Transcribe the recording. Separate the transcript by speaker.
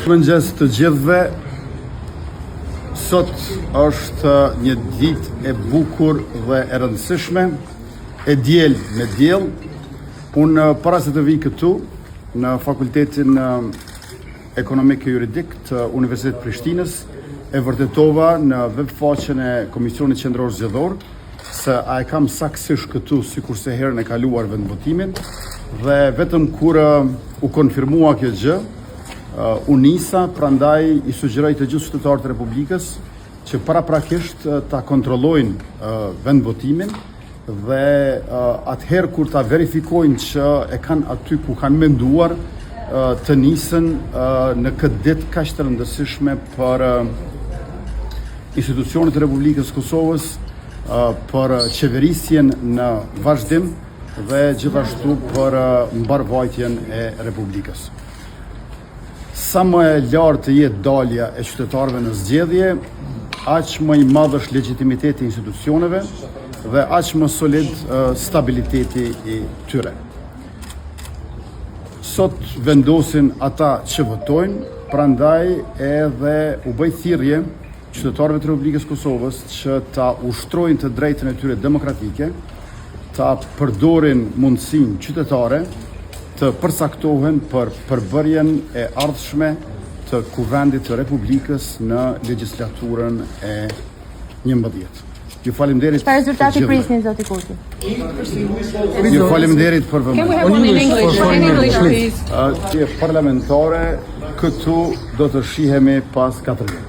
Speaker 1: Mëngjes të gjithëve, sot është një ditë e bukur dhe e rëndësishme, e diell me diell. Unë para se të vi këtu në Fakultetin Ekonomik e Juridik të Universitetit Prishtinës, e vërtetova në webfaqen e Komisionit Qendror Zgjedhor se a e kam saktësisht këtu sikurse herën e kaluar vendvotimin, dhe vetëm kur u konfirmua kjo gjë, unisa, prandaj i sugjeroj të gjithë qytetarët e Republikës që paraprakisht ta kontrollojnë vendvotimin dhe atëherë kur ta verifikojnë që e kanë aty ku kanë menduar, të nisën në këtë ditë kaq të rëndësishme për institucionet e Republikës Kosovës, për qeverisjen në vazhdim dhe gjithashtu për mbarvajtjen e Republikës. Sa më e lartë të jetë dalja e qytetarëve në zgjedhje, aq më i madh është legitimiteti i institucioneve dhe aq më solid stabiliteti i tyre. Sot vendosin ata që votojnë, prandaj edhe u bë thirrje qytetarëve të Republikës Kosovës që ta ushtrojnë të drejtën e tyre demokratike, ta përdorin mundësinë qytetare të përcaktohen për përbërjen e ardhshme të Kuvendit të Republikës në legjislaturën e 11. Ju faleminderit.
Speaker 2: Çfarë rezultati prisni, zoti Kurti?
Speaker 1: Ju faleminderit për vëmendjen.
Speaker 3: Can we have one in English? In English, please.
Speaker 1: Si parlamentare, këtu do të shihemi pas 4 vjet.